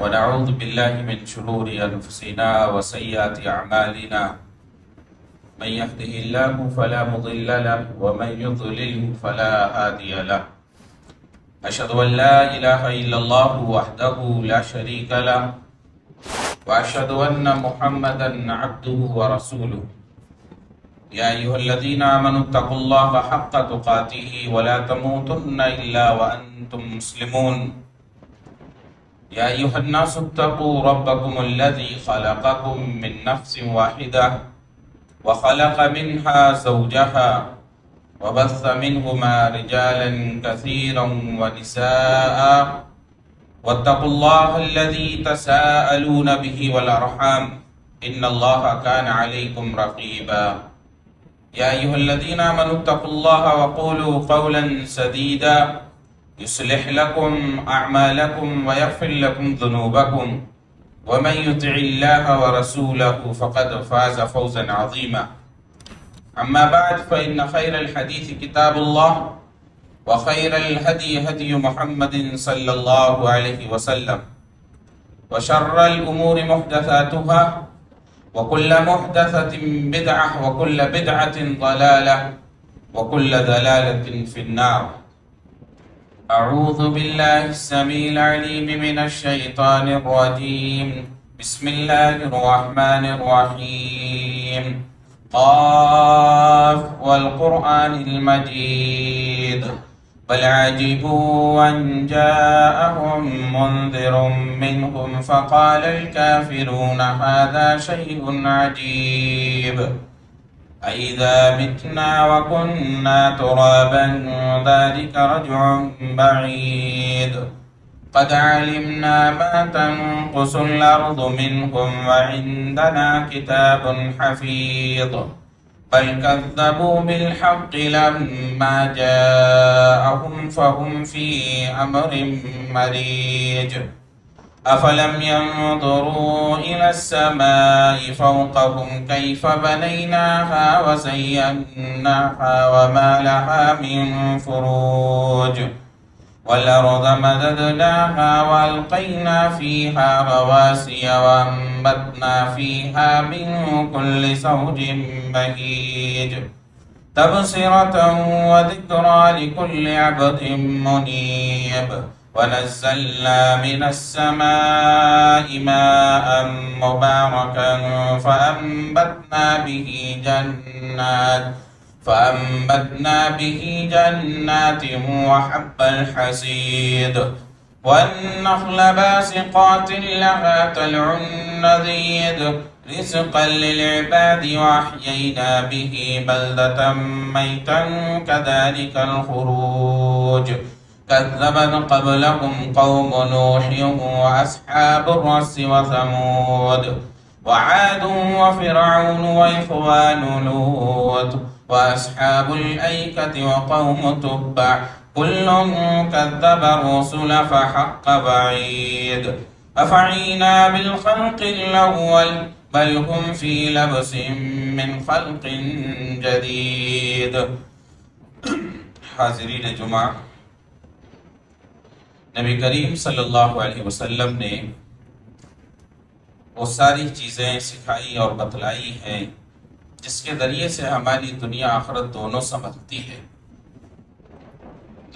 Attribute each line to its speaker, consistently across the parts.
Speaker 1: ونعوذ بالله من شرور أنفسنا وسيئات أعمالنا من يهده الله فلا مضل له ومن يضلل فلا هادي له أشهد أن لا إله إلا الله وحده لا شريك له وأشهد أن محمدا عبده ورسوله يا أيها الذين آمنوا اتقوا الله حق تقاته ولا تموتن إلا وأنتم مسلمون يا أيها الناس اتقوا ربكم الذي خلقكم من نفس واحدة وخلق منها زوجها وبث منهما رجالا كثيرا ونساء واتقوا الله الذي تساءلون به والأرحام إن الله كان عليكم رقيبا يا أيها الذين آمنوا اتقوا الله وقولوا قولا سديدا يصلح لكم أعمالكم ويغفر لكم ذنوبكم ومن يطع الله ورسوله فقد فاز فوزا عظيما أما بعد فإن خير الحديث كتاب الله وخير الهدي هدي محمد صلى الله عليه وسلم وشر الأمور محدثاتها وكل محدثة بدعة وكل بدعة ضلالة وكل ضلالة في النار. أعوذ بالله السميع العليم من الشيطان الرجيم. بسم الله الرحمن الرحيم. قاف والقرآن المجيد بل عجبوا أن جاءهم منذر منهم فقال الكافرون هذا شيء عجيب أإذا متنا وكنا ترابا ذلك رجع بعيد قد علمنا ما تنقص الأرض منهم وعندنا كتاب حفيظ بل كذبوا بالحق لما جاءهم فهم في أمر مريج أفلم ينظروا إلى السماء فوقهم كيف بنيناها وزيناها وما لها من فروج والأرض مددناها وألقينا فيها رواسي وأنبتنا فيها من كل زوج بهيج تبصرة وذكرى لكل عبد منيب ونزلنا من السماء ماء مباركا فأنبتنا به جنات وحب الحصيد والنخل باسقات لها طلع نضيد رزقا للعباد وأحيينا به بلدة ميتا كذلك الخروج كذبت قبلهم قوم نوح وأصحاب الرس وثمود وعاد وفرعون وإخوان لوط وأصحاب الأيكة وقوم تبع كل كذب الرسل فحق وعيد أفعينا بالخلق الأول بل هم في لبس من خلق جديد. حاضرین جمعہ، نبی کریم صلی اللہ علیہ وسلم نے وہ ساری چیزیں سکھائی اور بتلائی ہیں جس کے ذریعے سے ہماری دنیا آخرت دونوں سمجھتی ہے.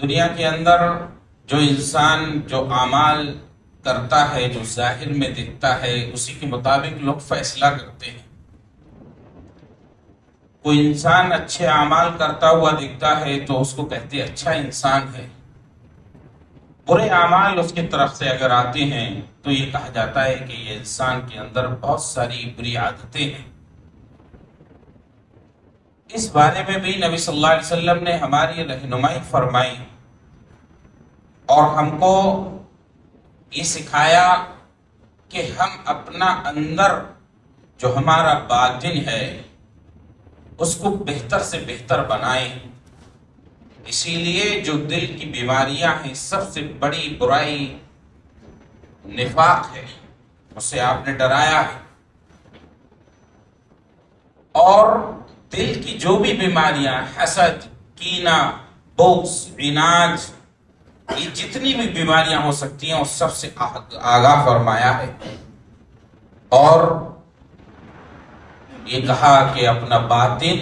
Speaker 1: دنیا کے اندر جو انسان جو اعمال کرتا ہے، جو ظاہر میں دکھتا ہے، اسی کے مطابق لوگ فیصلہ کرتے ہیں. کوئی انسان اچھے اعمال کرتا ہوا دکھتا ہے تو اس کو کہتے اچھا انسان ہے. برے اعمال اس کی طرف سے اگر آتے ہیں تو یہ کہا جاتا ہے کہ یہ انسان کے اندر بہت ساری بری عادتیں ہیں. اس بارے میں بھی نبی صلی اللہ علیہ وسلم نے ہماری رہنمائی فرمائی اور ہم کو یہ سکھایا کہ ہم اپنا اندر جو ہمارا باطن ہے اس کو بہتر سے بہتر بنائیں. اسی لیے جو دل کی بیماریاں ہیں، سب سے بڑی برائی نفاق ہے، اس سے آپ نے ڈرایا ہے. اور دل کی جو بھی بیماریاں، حسد، کینہ، بغض، عناد، یہ جتنی بھی بیماریاں ہو سکتی ہیں اس سب سے آگاہ فرمایا ہے، اور یہ کہا کہ اپنا باطن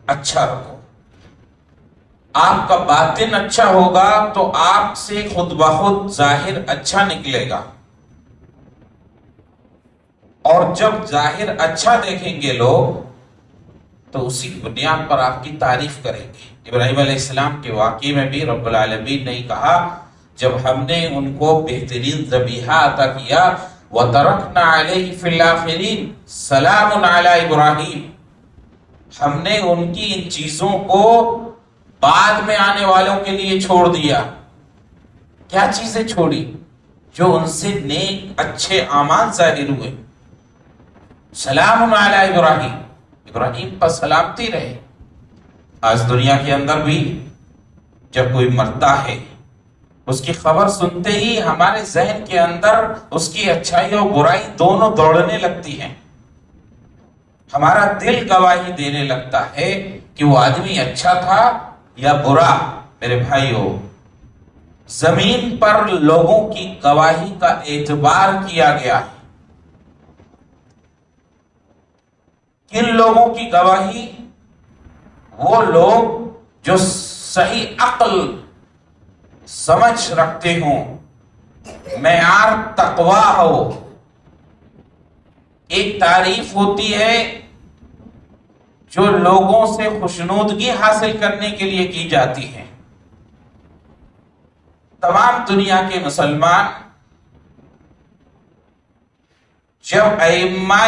Speaker 1: اچھا رکھو۔ آپ کا باطن اچھا ہوگا تو آپ سے خود بخود ظاہر اچھا نکلے گا، اور جب ظاہر اچھا دیکھیں گے لوگ تو اسی بنیاد پر آپ کی تعریف کریں گے۔ ابراہیم علیہ السلام کے واقعے میں بھی رب العالمین نے کہا جب ہم نے ان کو بہترین ذبیحہ عطا کیا وَتَرَكْنَا عَلَيْهِ فِي الْآخِرِينَ سَلَامٌ عَلَىٰ إِبْرَاهِيمَ، ہم نے ان کی ان چیزوں کو بعد میں آنے والوں کے لیے چھوڑ دیا۔ کیا چیزیں چھوڑی؟ جو ان سے نیک اچھے اعمال ظاہر ہوئے۔ سلام علی ابراہیم، ابراہیم پر سلامتی رہے۔ آج دنیا کے اندر بھی جب کوئی مرتا ہے اس کی خبر سنتے ہی ہمارے ذہن کے اندر اس کی اچھائی اور برائی دونوں دوڑنے لگتی ہیں۔ ہمارا دل گواہی دینے لگتا ہے کہ وہ آدمی اچھا تھا یا برا۔ میرے بھائیو، زمین پر لوگوں کی گواہی کا اعتبار کیا گیا ہے۔ کن لوگوں کی گواہی؟ وہ لوگ جو صحیح عقل سمجھ رکھتے ہوں، معیار تقوی ہو۔ ایک تعریف ہوتی ہے جو لوگوں سے خوشنودگی حاصل کرنے کے لیے کی جاتی ہے۔ تمام دنیا کے مسلمان جب ائمہ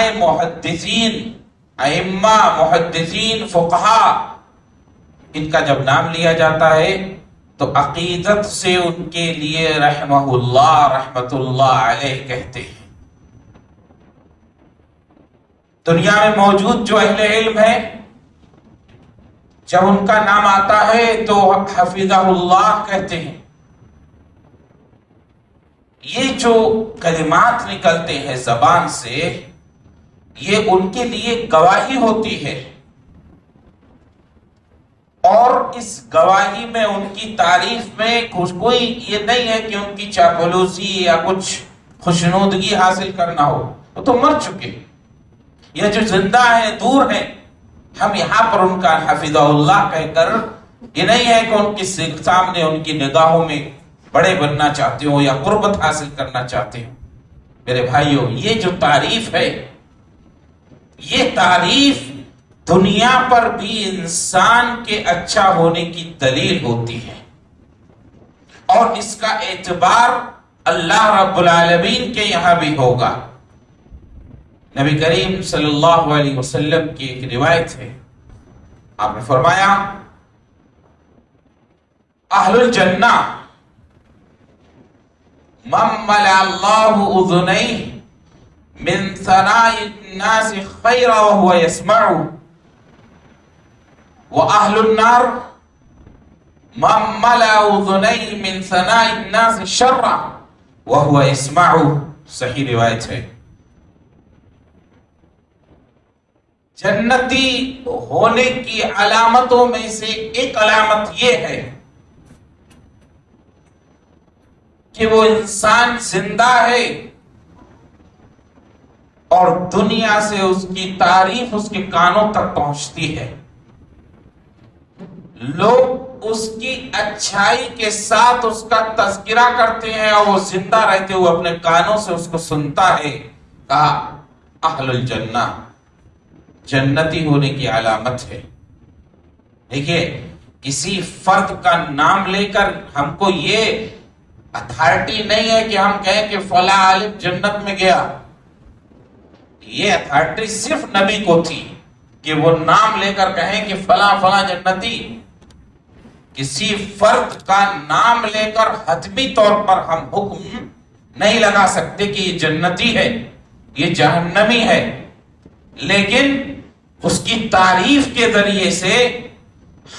Speaker 1: محدثین فقہا ان کا جب نام لیا جاتا ہے تو عقیدت سے ان کے لیے رحمہ اللہ رحمت اللہ علیہ کہتے ہیں۔ دنیا میں موجود جو اہل علم ہے جب ان کا نام آتا ہے تو حفظہ اللہ کہتے ہیں۔ یہ جو کلمات نکلتے ہیں زبان سے یہ ان کے لیے گواہی ہوتی ہے، اور اس گواہی میں ان کی تعریف میں کوئی یہ نہیں ہے کہ ان کی چاپلوسی یا کچھ خوشنودگی حاصل کرنا ہو۔ وہ تو مر چکے، یہ جو زندہ ہیں دور ہیں، ہم یہاں پر ان کا حفظہ اللہ کہہ کر یہ نہیں ہے کہ ان کے سامنے ان کی نگاہوں میں بڑے بننا چاہتے ہو یا قربت حاصل کرنا چاہتے ہو۔ میرے بھائیو، یہ جو تعریف ہے یہ تعریف دنیا پر بھی انسان کے اچھا ہونے کی دلیل ہوتی ہے، اور اس کا اعتبار اللہ رب العالمین کے یہاں بھی ہوگا۔ نبی کریم صلی اللہ علیہ وسلم کی ایک روایت ہے، آپ نے فرمایا اہل الجنہ من ملأ اللہ اذنیہ من ثناء الناس خیرا وهو يسمع، وأهل النار من ملأ اذنیہ من ثناء الناس شرا وهو يسمع۔ صحیح روایت ہے۔ جنتی ہونے کی علامتوں میں سے ایک علامت یہ ہے کہ وہ انسان زندہ ہے اور دنیا سے اس کی تعریف اس کے کانوں تک پہنچتی ہے۔ لوگ اس کی اچھائی کے ساتھ اس کا تذکرہ کرتے ہیں اور وہ زندہ رہتے ہوئے اپنے کانوں سے اس کو سنتا ہے۔ کہا اہل الجنہ، جنتی ہونے کی علامت ہے۔ دیکھیے، کسی فرد کا نام لے کر ہم کو یہ اتھارٹی نہیں ہے کہ ہم کہیں کہ فلاں عالم جنت میں گیا۔ یہ اتھارٹی صرف نبی کو تھی کہ وہ نام لے کر کہیں کہ فلاں فلاں جنتی۔ کسی فرد کا نام لے کر حتمی طور پر ہم حکم نہیں لگا سکتے کہ یہ جنتی ہے، یہ جہنمی ہے، لیکن اس کی تعریف کے ذریعے سے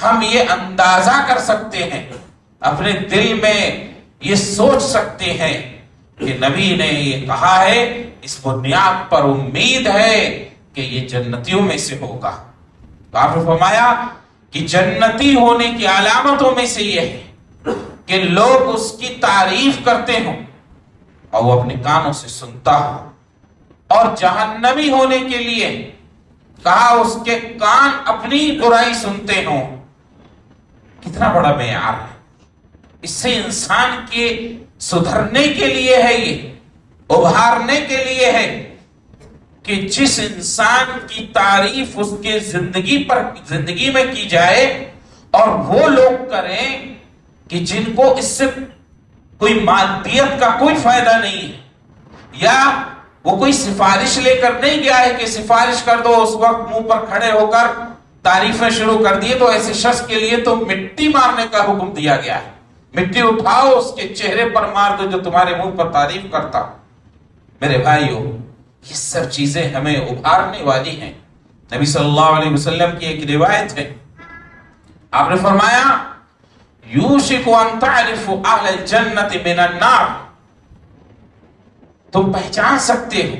Speaker 1: ہم یہ اندازہ کر سکتے ہیں، اپنے دل میں یہ سوچ سکتے ہیں کہ نبی نے یہ کہا ہے، اس بنیاد پر امید ہے کہ یہ جنتیوں میں سے ہوگا۔ تو آپ نے فرمایا کہ جنتی ہونے کی علامتوں میں سے یہ ہے کہ لوگ اس کی تعریف کرتے ہوں اور وہ اپنے کانوں سے سنتا ہو، اور جہنمی ہونے کے لیے کہا اس کے کان اپنی برائی سنتے ہوں۔ کتنا بڑا معیار ہے! اس سے انسان کے سدھرنے کے لیے ہے، یہ ابھارنے کے لیے ہے کہ جس انسان کی تعریف اس کے زندگی میں کی جائے اور وہ لوگ کریں کہ جن کو اس سے کوئی مادیت کا کوئی فائدہ نہیں ہے، یا وہ کوئی سفارش لے کر نہیں گیا ہے کہ سفارش کر دو، اس وقت منہ پر کھڑے ہو کر تعریفیں شروع کر دیے، تو ایسے شخص کے لیے تو مٹی مارنے کا حکم دیا گیا ہے۔ مٹی اٹھاؤ، اس کے چہرے پر مار دو جو تمہارے منہ پر تعریف کرتا۔ میرے بھائیو، یہ سب چیزیں ہمیں ابھارنے والی ہیں۔ نبی صلی اللہ علیہ وسلم کی ایک روایت ہے، آپ نے فرمایا یوشک ان تعرف اہل الجنت من النار، تم پہچان سکتے ہو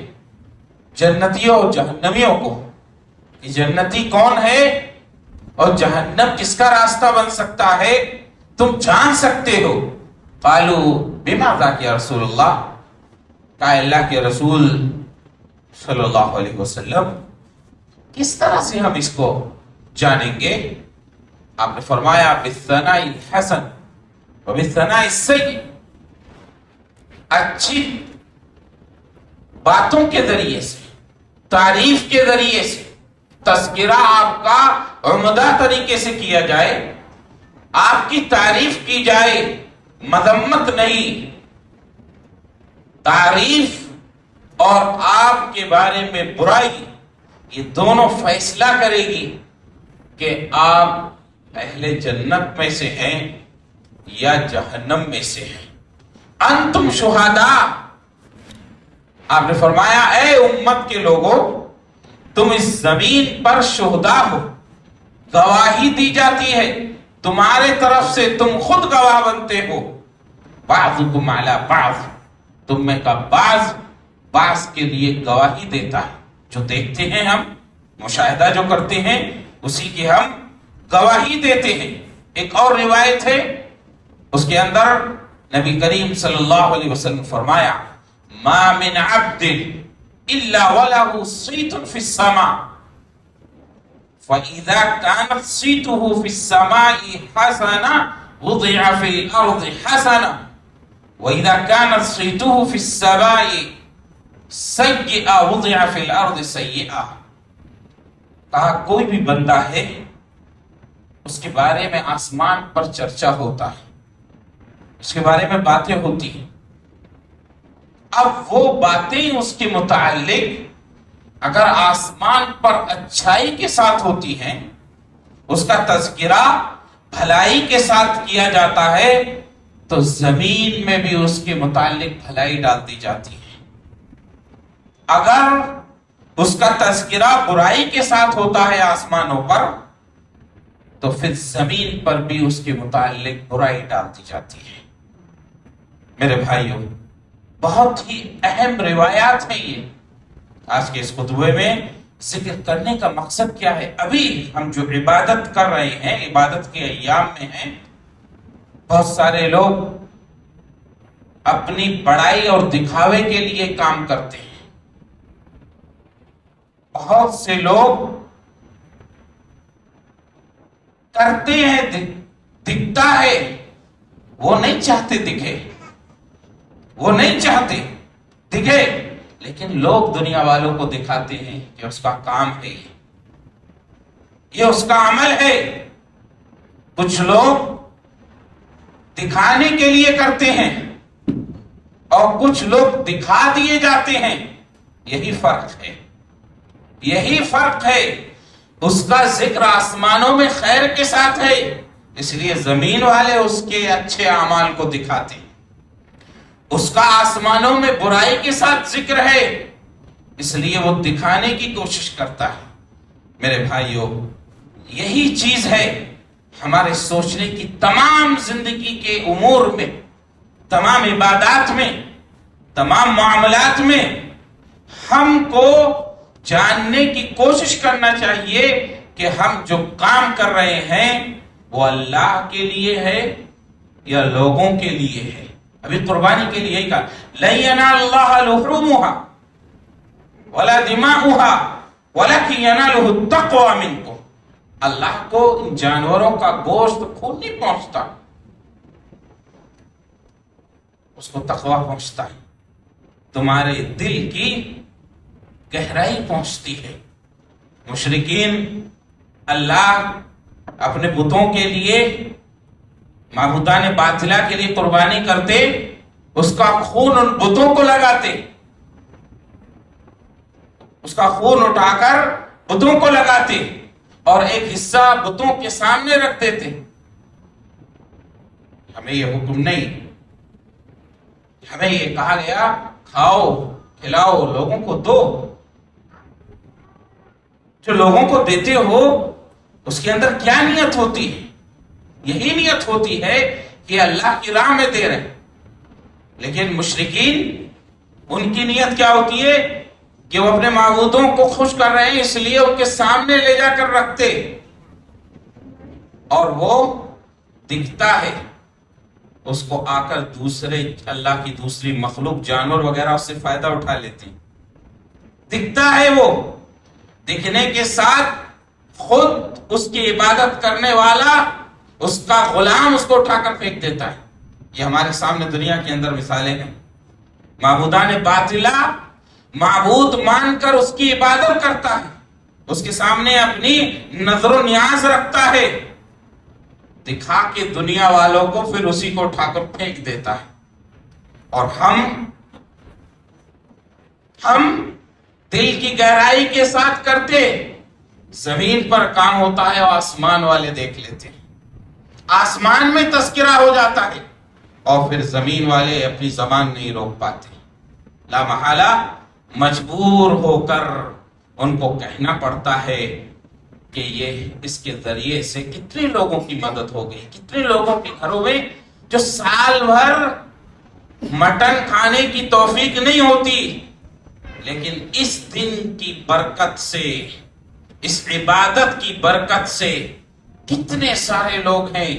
Speaker 1: جنتیوں اور جہنمیوں کو کہ جنتی کون ہے اور جہنم کس کا راستہ بن سکتا ہے، تم جان سکتے ہو۔ قالوا بماذا یا رسول اللہ، کہا اللہ کے رسول صلی اللہ علیہ وسلم کس طرح سے ہم اس کو جانیں گے؟ آپ نے فرمایا بالثناء الحسن وبالثناء السیء، اچھی باتوں کے ذریعے سے، تعریف کے ذریعے سے، تذکرہ آپ کا عمدہ طریقے سے کیا جائے، آپ کی تعریف کی جائے، مذمت نہیں، تعریف اور آپ کے بارے میں برائی، یہ دونوں فیصلہ کرے گی کہ آپ اہل جنت میں سے ہیں یا جہنم میں سے ہیں۔ انتم شہداء، آپ نے فرمایا اے امت کے لوگوں، تم اس زمین پر شہداء ہو، گواہی دی جاتی ہے تمہارے طرف سے، تم خود گواہ بنتے ہو۔ بعضکم علی بعض، تم میں کا بعض کے لیے گواہی دیتا ہے، جو دیکھتے ہیں ہم، مشاہدہ جو کرتے ہیں اسی کی ہم گواہی دیتے ہیں۔ ایک اور روایت ہے، اس کے اندر نبی کریم صلی اللہ علیہ وسلم فرمایا ما من عبد الا وله صیت فی السماء فاذا كانت صیته في السماء حسنة وضع في الارض حسنة واذا كانت صیته في السماء سیئة وضع في الارض سیئة۔ کہا کوئی بھی بندہ ہے اس کے بارے میں آسمان پر چرچا ہوتا ہے، اس کے بارے میں باتیں ہوتی ہیں، اب وہ باتیں اس کے متعلق اگر آسمان پر اچھائی کے ساتھ ہوتی ہیں، اس کا تذکرہ بھلائی کے ساتھ کیا جاتا ہے، تو زمین میں بھی اس کے متعلق بھلائی ڈال دی جاتی ہے۔ اگر اس کا تذکرہ برائی کے ساتھ ہوتا ہے آسمانوں پر، تو پھر زمین پر بھی اس کے متعلق برائی ڈال دی جاتی ہے۔ میرے بھائیوں، بہت ہی اہم روایات ہیں یہ۔ آج کے اس خطبے میں ذکر کرنے کا مقصد کیا ہے؟ ابھی ہم جو عبادت کر رہے ہیں، عبادت کے ایام میں ہیں، بہت سارے لوگ اپنی بڑائی اور دکھاوے کے لیے کام کرتے ہیں۔ بہت سے لوگ کرتے ہیں، دکھتا ہے، وہ نہیں چاہتے دکھے، وہ نہیں چاہتے دکھے، لیکن لوگ دنیا والوں کو دکھاتے ہیں کہ اس کا کام ہے، یہ اس کا عمل ہے۔ کچھ لوگ دکھانے کے لیے کرتے ہیں اور کچھ لوگ دکھا دیے جاتے ہیں، یہی فرق ہے، یہی فرق ہے۔ اس کا ذکر آسمانوں میں خیر کے ساتھ ہے، اس لیے زمین والے اس کے اچھے اعمال کو دکھاتے ہیں۔ اس کا آسمانوں میں برائی کے ساتھ ذکر ہے، اس لیے وہ دکھانے کی کوشش کرتا ہے۔ میرے بھائیوں، یہی چیز ہے ہمارے سوچنے کی، تمام زندگی کے امور میں، تمام عبادات میں، تمام معاملات میں ہم کو جاننے کی کوشش کرنا چاہیے کہ ہم جو کام کر رہے ہیں وہ اللہ کے لیے ہے یا لوگوں کے لیے ہے؟ ابھی قربانی کے لیے ہی کہا لَن يَنَالَ اللَّهَ لُحُومُهَا وَلَا دِمَاؤُهَا وَلَكِنْ يَنَالُهُ التَّقْوَى مِنْكُمْ. اللہ کو ان جانوروں کا گوشت خون نہیں پہنچتا، اس کو تقویٰ پہنچتا ہے، تمہارے دل کی گہرائی پہنچتی ہے. مشرکین اللہ اپنے بتوں کے لیے، معبودان باطلہ کے لیے قربانی کرتے، اس کا خون ان بتوں کو لگاتے، اس کا خون اٹھا کر بتوں کو لگاتے اور ایک حصہ بتوں کے سامنے رکھ دیتے. ہمیں یہ حکم نہیں، ہمیں یہ کہا گیا کھاؤ کھلاؤ، لوگوں کو دو. جو لوگوں کو دیتے ہو اس کے اندر کیا نیت ہوتی ہے؟ یہی نیت ہوتی ہے کہ اللہ کی راہ میں دے رہے ہیں. لیکن مشرکین، ان کی نیت کیا ہوتی ہے کہ وہ اپنے معبودوں کو خوش کر رہے ہیں، اس لیے ان کے سامنے لے جا کر رکھتے اور وہ دکھتا ہے، اس کو آ کر دوسرے اللہ کی دوسری مخلوق جانور وغیرہ اس سے فائدہ اٹھا لیتے ہیں. دکھتا ہے، وہ دکھنے کے ساتھ خود اس کی عبادت کرنے والا، اس کا غلام اس کو اٹھا کر پھینک دیتا ہے. یہ ہمارے سامنے دنیا کے اندر مثالیں ہیں. معبودان باطلہ معبود مان کر اس کی عبادت کرتا ہے، اس کے سامنے اپنی نظر و نیاز رکھتا ہے، دکھا کے دنیا والوں کو پھر اسی کو اٹھا کر پھینک دیتا ہے. اور ہم دل کی گہرائی کے ساتھ کرتے، زمین پر کام ہوتا ہے اور آسمان والے دیکھ لیتے ہیں، آسمان میں تذکرہ ہو جاتا ہے اور پھر زمین والے اپنی زبان نہیں روک پاتے، لا محالہ مجبور ہو کر ان کو کہنا پڑتا ہے کہ یہ اس کے ذریعے سے کتنے لوگوں کی مدد ہو گئی، کتنے لوگوں کے گھروں میں جو سال بھر مٹن کھانے کی توفیق نہیں ہوتی، لیکن اس دن کی برکت سے، اس عبادت کی برکت سے کتنے سارے لوگ ہیں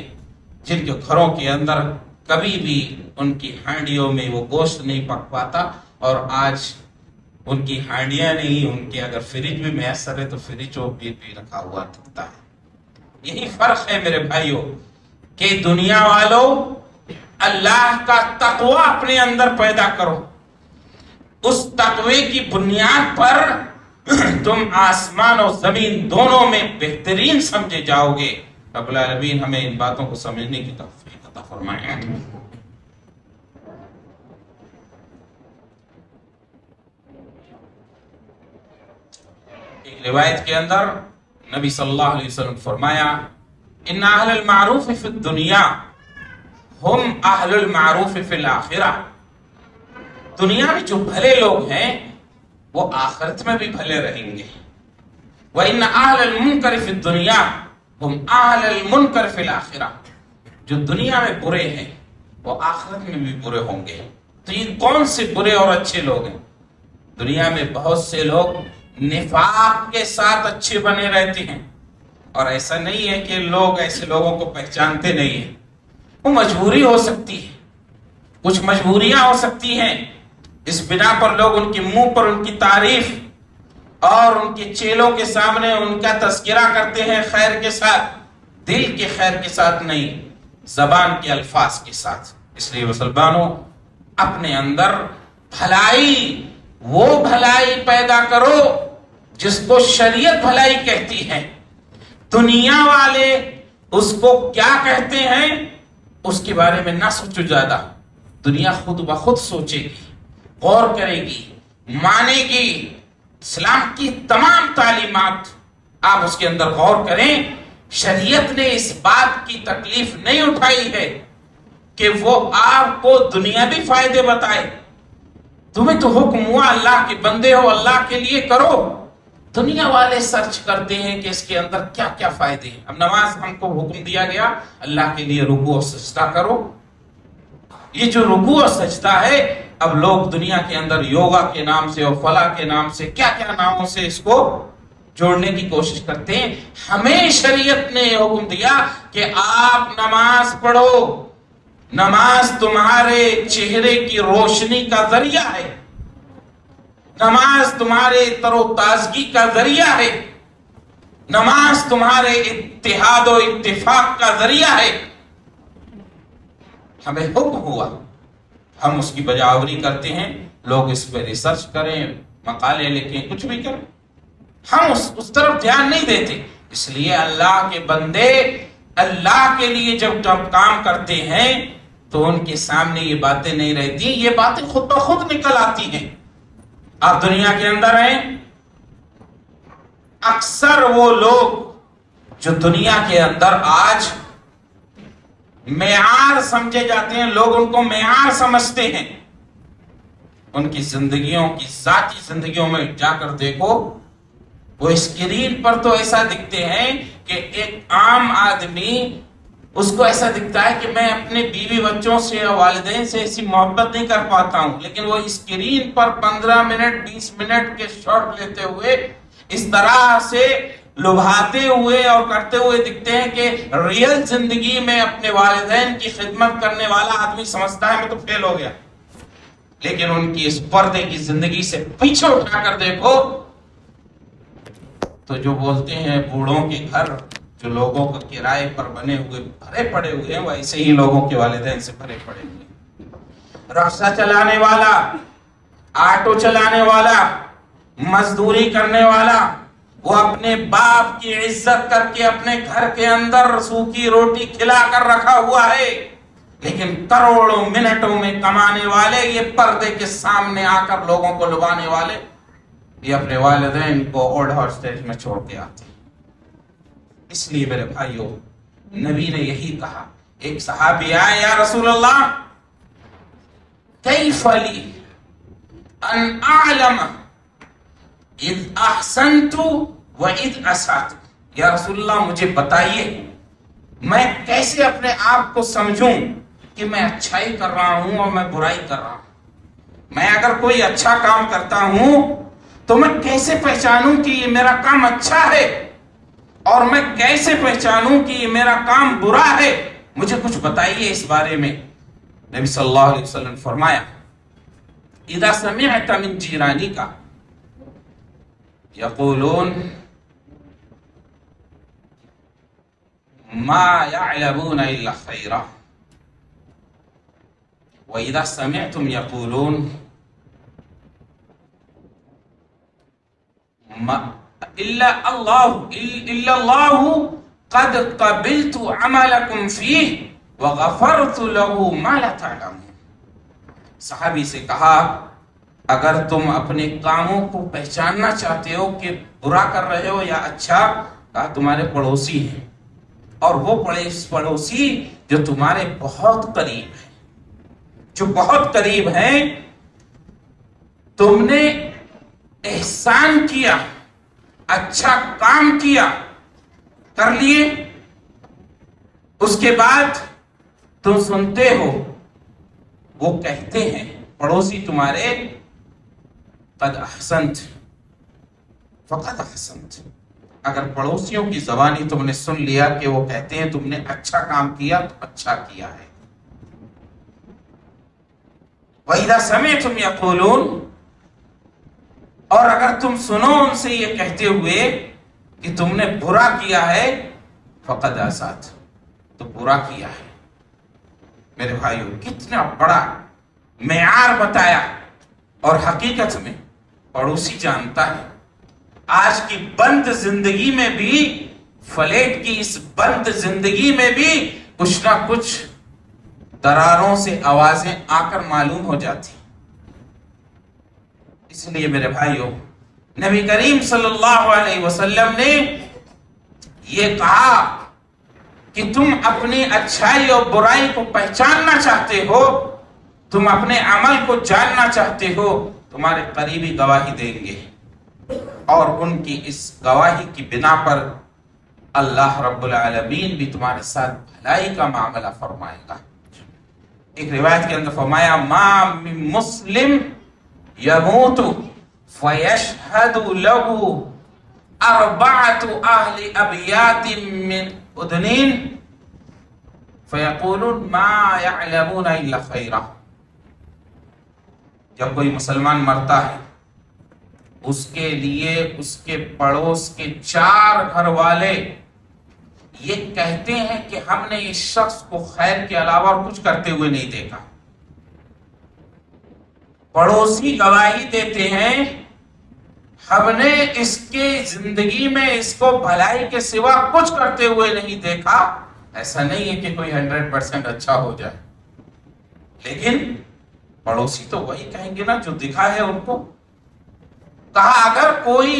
Speaker 1: جن کے گھروں کے اندر کبھی بھی ان کی ہانڈیوں میں وہ گوشت نہیں پک پاتا، اور آج ان کی ہانڈیاں نہیں، ان کے اگر فریج بھی میسر ہے تو فریج وہ بھی رکھا ہوا دکھتا ہے. یہی فرق ہے میرے بھائیوں کہ دنیا والوں، اللہ کا تقوی اپنے اندر پیدا کرو، اس تقوی کی بنیاد پر تم آسمان اور زمین دونوں میں بہترین سمجھے جاؤ گے. رب العالمین ہمیں ان باتوں کو سمجھنے کی توفیق عطا فرمائے. ایک روایت کے اندر نبی صلی اللہ علیہ وسلم فرمایا ان اہل المعروف فی الدنیا ہم اہل المعروف فی الاخرہ. دنیا میں جو بھلے لوگ ہیں وہ آخرت میں بھی بھلے رہیں گے. وَإِنَّ أَهْلَ الْمُنْكَرِ فِي الدُّنْيَا هُمْ أَهْلَ الْمُنْكَرِ فِي الْآخِرَةِ. جو دنیا میں برے ہیں وہ آخرت میں بھی برے ہوں گے. تو یہ کون سے برے اور اچھے لوگ ہیں؟ دنیا میں بہت سے لوگ نفاق کے ساتھ اچھے بنے رہتے ہیں، اور ایسا نہیں ہے کہ لوگ ایسے لوگوں کو پہچانتے نہیں ہیں. وہ مجبوری ہو سکتی ہے، کچھ مجبوریاں ہو سکتی ہیں، اس بنا پر لوگ ان کے منہ پر ان کی تعریف اور ان کے چیلوں کے سامنے ان کا تذکرہ کرتے ہیں خیر کے ساتھ، دل کے خیر کے ساتھ نہیں، زبان کے الفاظ کے ساتھ. اس لیے مسلمانوں، اپنے اندر بھلائی، وہ بھلائی پیدا کرو جس کو شریعت بھلائی کہتی ہے. دنیا والے اس کو کیا کہتے ہیں اس کے بارے میں نہ سوچو زیادہ. دنیا خود بخود سوچے گی، غور کرے گی، مانے گی. اسلام کی تمام تعلیمات آپ اس کے اندر غور کریں. شریعت نے اس بات کی تکلیف نہیں اٹھائی ہے کہ وہ آپ کو دنیاوی فائدے بتائے. تمہیں تو حکم ہوا اللہ کے بندے ہو، اللہ کے لیے کرو. دنیا والے سرچ کرتے ہیں کہ اس کے اندر کیا کیا فائدے ہیں. اب نماز ہم کو حکم دیا گیا اللہ کے لیے رکوع اور سجدہ کرو. یہ جو رکوع اور سجدہ ہے، اب لوگ دنیا کے اندر یوگا کے نام سے اور فلاح کے نام سے کیا کیا ناموں سے اس کو جوڑنے کی کوشش کرتے ہیں. ہمیں شریعت نے یہ حکم دیا کہ آپ نماز پڑھو، نماز تمہارے چہرے کی روشنی کا ذریعہ ہے، نماز تمہارے تر و تازگی کا ذریعہ ہے، نماز تمہارے اتحاد و اتفاق کا ذریعہ ہے۔ ہمیں حکم ہوا، ہم اس کی بجاوری کرتے ہیں، لوگ اس پہ ریسرچ کریں، مقالے لکھیں، کچھ بھی کریں، ہم اس طرف دھیان نہیں دیتے۔ اس لیے اللہ کے بندے اللہ کے لیے جب کام کرتے ہیں تو ان کے سامنے یہ باتیں نہیں رہتی، یہ باتیں خود بخود نکل آتی ہیں۔ آپ دنیا کے اندر ہیں، اکثر وہ لوگ جو دنیا کے اندر آج معیار سمجھے جاتے ہیں، لوگ ان کو معیار سمجھتے ہیں، ان کی زندگیوں کی ذاتی زندگیوں میں جا کر دیکھو، وہ اسکرین پر تو ایسا دکھتے ہیں کہ ایک عام آدمی اس کو ایسا دکھتا ہے کہ میں اپنے بیوی بچوں سے یا والدین سے ایسی محبت نہیں کر پاتا ہوں، لیکن وہ اسکرین پر 15 منٹ 20 منٹ کے شارٹ لیتے ہوئے اس طرح سے لبھاتے ہوئے اور کرتے ہوئے دکھتے ہیں کہ ریئل زندگی میں اپنے والدین کی خدمت کرنے والا آدمی سمجھتا ہے میں تو فیل ہو گیا، لیکن ان کی اس پردے کی زندگی سے پیچھے اٹھا کر دیکھو تو جو بولتے ہیں بوڑھوں کے گھر جو لوگوں کو کرائے پر بنے ہوئے بھرے پڑے ہوئے ہیں، وہ ایسے ہی لوگوں کے والدین سے بھرے پڑے ہوئے ہیں۔ رکشہ چلانے والا، آٹو چلانے والا، مزدوری کرنے والا، وہ اپنے باپ کی عزت کر کے اپنے گھر کے اندر سوکھی روٹی کھلا کر رکھا ہوا ہے، لیکن کروڑوں منٹوں میں کمانے والے، یہ پردے کے سامنے آ کر لوگوں کو لبانے والے، یہ اپنے والدین کو اولڈ ہاسٹیج میں چھوڑ کے آتے ہیں۔ اس لیے میرے بھائیوں، نبی نے یہی کہا، ایک صحابی آئے، یا رسول اللہ کیف لی ان اعلم اذ احسنت و اذ اسأت، یا رسول اللہ مجھے بتائیے میں کیسے اپنے آپ کو سمجھوں کہ میں اچھائی کر رہا ہوں اور میں برائی کر رہا ہوں، میں اگر کوئی اچھا کام کرتا ہوں تو میں کیسے پہچانوں کہ یہ میرا کام اچھا ہے، اور میں کیسے پہچانوں کہ یہ میرا کام برا ہے، مجھے کچھ بتائیے اس بارے میں۔ نبی صلی اللہ علیہ وسلم نے فرمایا، اذا سمعت من جیرانک یقولون ما يعلمون الا خیرا واذا سمعتم یقولون الا اللہ قد قبلت عملکم فیہ وغفرت له ما لا تعلمون۔ صحابی سے کہا، اگر تم اپنے کاموں کو پہچاننا چاہتے ہو کہ برا کر رہے ہو یا اچھا، کہا تمہارے پڑوسی ہیں، اور وہ پڑوسی جو تمہارے بہت قریب ہیں، جو بہت قریب ہیں، تم نے احسان کیا، اچھا کام کیا، کر لیے، اس کے بعد تم سنتے ہو وہ کہتے ہیں پڑوسی تمہارے، قد احسنت فقد احسنت، اگر پڑوسیوں کی زبانی تم نے سن لیا کہ وہ کہتے ہیں تم نے اچھا کام کیا تو اچھا کیا ہے۔ وَإِذَا سَمِعْتُمْ يَقُولُونَ، اور اگر تم سنو ان سے یہ کہتے ہوئے کہ تم نے برا کیا ہے، فقد اسأت، تو برا کیا ہے۔ میرے بھائیوں، کتنا بڑا معیار بتایا، اور حقیقت میں پڑوسی جانتا ہے۔ آج کی بند زندگی میں بھی، فلیٹ کی اس بند زندگی میں بھی کچھ نہ کچھ دراروں سے آوازیں آ کر معلوم ہو جاتی۔ اس لیے میرے بھائیوں، نبی کریم صلی اللہ علیہ وسلم نے یہ کہا کہ تم اپنی اچھائی اور برائی کو پہچاننا چاہتے ہو، تم اپنے عمل کو جاننا چاہتے ہو، تمہارے قریبی گواہی دیں گے، اور ان کی اس گواہی کی بنا پر اللہ رب العالمین بھی تمہارے ساتھ بھلائی کا معاملہ فرمائے گا۔ ایک روایت کے اندر فرمایا، ما من مسلم یموت فیشہد له 4 اہل ابیات من ادنین فَيَقُولُونَ مَا يَعْلَمُونَ إِلَّا خَيْرًا. جب کوئی مسلمان مرتا ہے اس کے لیے اس کے پڑوس کے 4 گھر والے یہ کہتے ہیں کہ ہم نے اس شخص کو خیر کے علاوہ اور کچھ کرتے ہوئے نہیں دیکھا. پڑوسی گواہی دیتے ہیں ہم نے اس کی زندگی میں اس کو بھلائی کے سوا کچھ کرتے ہوئے نہیں دیکھا. ایسا نہیں ہے کہ کوئی 100% اچھا ہو جائے، لیکن پڑوسی تو وہی کہیں گے نا جو دکھا ہے ان کو. کہا اگر کوئی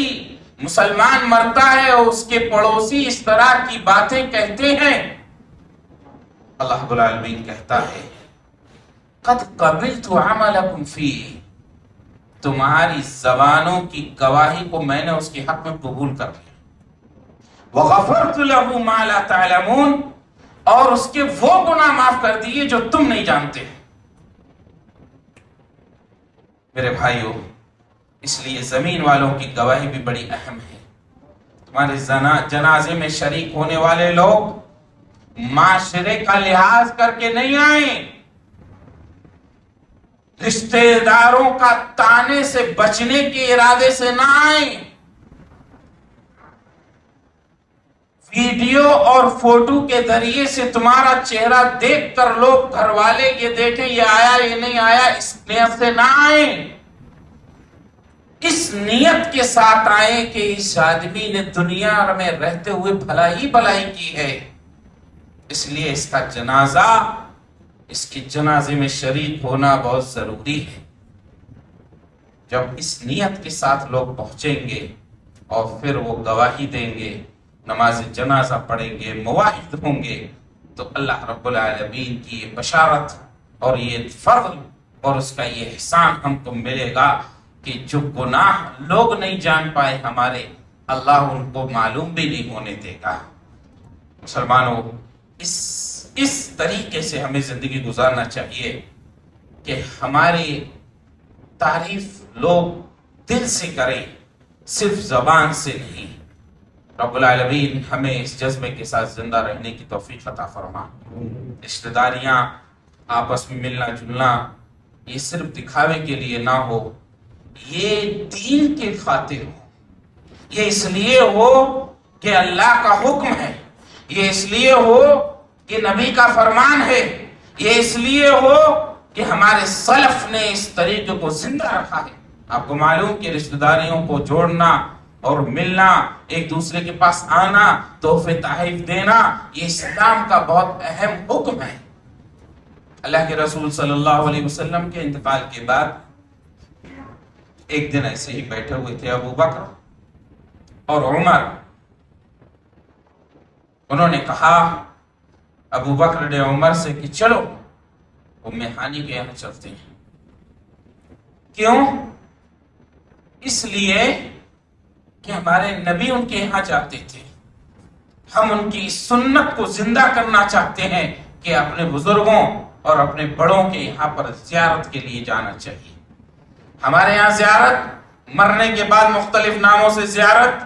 Speaker 1: مسلمان مرتا ہے اور اس کے پڑوسی اس طرح کی باتیں کہتے ہیں، اللہ رب العالمین کہتا ہے قد قبلت عملکم فیہ، تمہاری زبانوں کی گواہی کو میں نے اس کے حق میں قبول کر لیا. وغفرت له ما لا تعلمون، اور اس کے وہ گناہ معاف کر دیے جو تم نہیں جانتے. میرے بھائیو، اس لیے زمین والوں کی گواہی بھی بڑی اہم ہے. تمہارے جنازے میں شریک ہونے والے لوگ معاشرے کا لحاظ کر کے نہیں آئیں، رشتہ داروں کا تانے سے بچنے کے ارادے سے نہ آئیں. ویڈیو اور فوٹو کے ذریعے سے تمہارا چہرہ دیکھ کر لوگ گھر والے یہ دیکھیں یہ آیا یہ نہیں آیا، اس نیت سے نہ آئیں. اس نیت کے ساتھ آئیں کہ اس آدمی نے دنیا میں رہتے ہوئے بھلائی کی ہے، اس لیے اس کا جنازہ، اس کی جنازے میں شریک ہونا بہت ضروری ہے. جب اس نیت کے ساتھ لوگ پہنچیں گے اور پھر وہ گواہی دیں گے، نماز جنازہ پڑھیں گے، مواعظ ہوں گے، تو اللہ رب العالمین کی یہ بشارت اور یہ فضل اور اس کا یہ احسان ہم کو ملے گا کہ جو گناہ لوگ نہیں جان پائے ہمارے، اللہ ان کو معلوم بھی نہیں ہونے دے گا. مسلمانوں، اس طریقے سے ہمیں زندگی گزارنا چاہیے کہ ہماری تعریف لوگ دل سے کریں، صرف زبان سے نہیں. رب العالمین ہمیں اس جذبے کے ساتھ زندہ رہنے کی توفیق عطا فرما. رشتہ داریاں، آپس میں ملنا جلنا، یہ صرف دکھاوے کے لیے نہ ہو، یہ دین کے خاطر ہو، یہ اس لیے ہو کہ اللہ کا حکم ہے، یہ اس لیے ہو کہ نبی کا فرمان ہے، یہ اس لیے ہو کہ ہمارے سلف نے اس طریقے کو زندہ رکھا ہے. آپ کو معلوم کہ رشتہ داریوں کو جوڑنا اور ملنا، ایک دوسرے کے پاس آنا، تحفے تحائف دینا، یہ اسلام کا بہت اہم حکم ہے. اللہ کے رسول صلی اللہ علیہ وسلم کے انتقال کے بعد ایک دن ایسے ہی بیٹھے ہوئے تھے ابو بکر اور عمر. انہوں نے کہا، ابو بکر نے عمر سے کہ چلو ام ہانی کے یہاں چلتے ہیں. کیوں؟ اس لیے کہ ہمارے نبی ان کے یہاں جاتے تھے، ہم ان کی سنت کو زندہ کرنا چاہتے ہیں کہ اپنے بزرگوں اور اپنے بڑوں کے یہاں پر زیارت کے لیے جانا چاہیے. ہمارے یہاں زیارت مرنے کے بعد مختلف ناموں سے زیارت،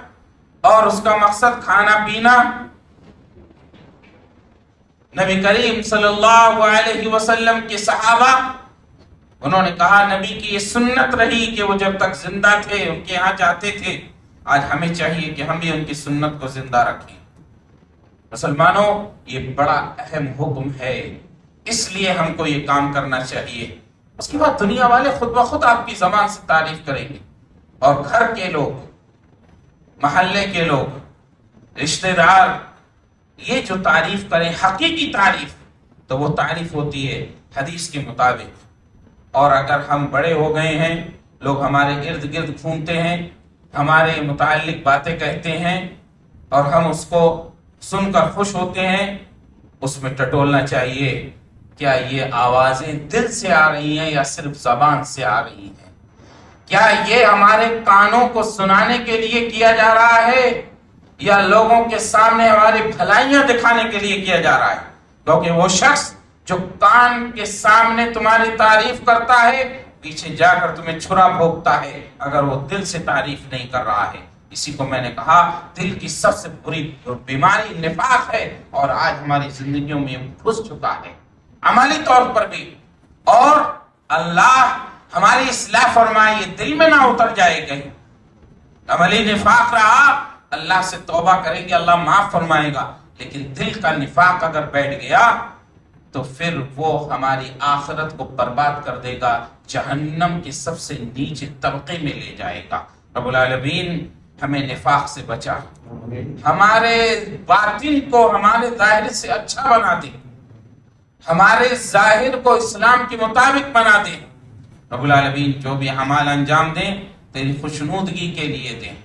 Speaker 1: اور اس کا مقصد کھانا پینا. نبی کریم صلی اللہ علیہ وسلم کے صحابہ، انہوں نے کہا نبی کی یہ سنت رہی کہ وہ جب تک زندہ تھے ان کے یہاں جاتے تھے، آج ہمیں چاہیے کہ ہم بھی ان کی سنت کو زندہ رکھیں. مسلمانوں، یہ بڑا اہم حکم ہے، اس لیے ہم کو یہ کام کرنا چاہیے. اس کے بعد دنیا والے خود بخود آپ کی زبان سے تعریف کریں گے، اور گھر کے لوگ، محلے کے لوگ، رشتہ دار، یہ جو تعریف کریں حقیقی تعریف، تو وہ تعریف ہوتی ہے حدیث کے مطابق. اور اگر ہم بڑے ہو گئے ہیں، لوگ ہمارے ارد گرد گھومتے ہیں، ہمارے متعلق باتیں کہتے ہیں، اور ہم اس کو سن کر خوش ہوتے ہیں، اس میں ٹٹولنا چاہیے کیا یہ آوازیں دل سے آ رہی ہیں یا صرف زبان سے آ رہی ہیں؟ کیا یہ ہمارے کانوں کو سنانے کے لیے کیا جا رہا ہے یا لوگوں کے سامنے ہماری بھلائیاں دکھانے کے لیے کیا جا رہا ہے؟ کیونکہ وہ شخص جو کان کے سامنے تمہاری تعریف کرتا ہے، پیچھے جا کر تمہیں چھرا بھونکتا ہے اگر وہ دل سے تعریف نہیں کر رہا ہے. اسی کو میں نے کہا دل کی سب سے بری بیماری نفاق ہے، اور آج ہماری زندگیوں میں گھس چکا ہے عملی طور پر بھی، اور اللہ ہماری اصلاح فرمائے یہ دل میں نہ اتر جائے کہیں عملی نفاق رہا، اللہ سے توبہ کریں گے اللہ معاف فرمائے گا، لیکن دل کا نفاق اگر بیٹھ گیا تو پھر وہ ہماری آخرت کو برباد کر دے گا، جہنم کے سب سے نیچے طبقے میں لے جائے گا۔ رب العالمین ہمیں نفاق سے بچا، ہمارے باطن کو ہمارے ظاہر سے اچھا بنا دے، ہمارے ظاہر کو اسلام کے مطابق بنا دے۔ رب العالمین جو بھی اعمال انجام دیں تیری خوشنودگی کے لیے دیں۔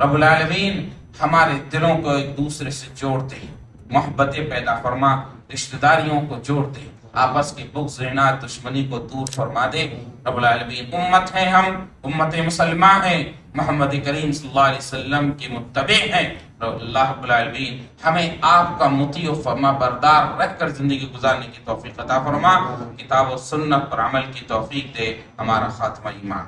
Speaker 1: رب العالمین ہمارے دلوں کو ایک دوسرے سے جوڑ دے، محبتیں پیدا فرما، رشتہ داریوں کو جوڑ دے، آپس کے بغض عناد دشمنی کو دور فرما دے۔ رب العالمین امت ہیں، ہم امت مسلمہ ہیں، محمد کریم صلی اللہ علیہ وسلم کے متبع ہیں، اللہ رب العالمین ہمیں آپ کا مطیع و فرما بردار رہ کر زندگی گزارنے کی توفیق عطا فرما، کتاب و سنت پر عمل کی توفیق دے، ہمارا خاتمہ ایمان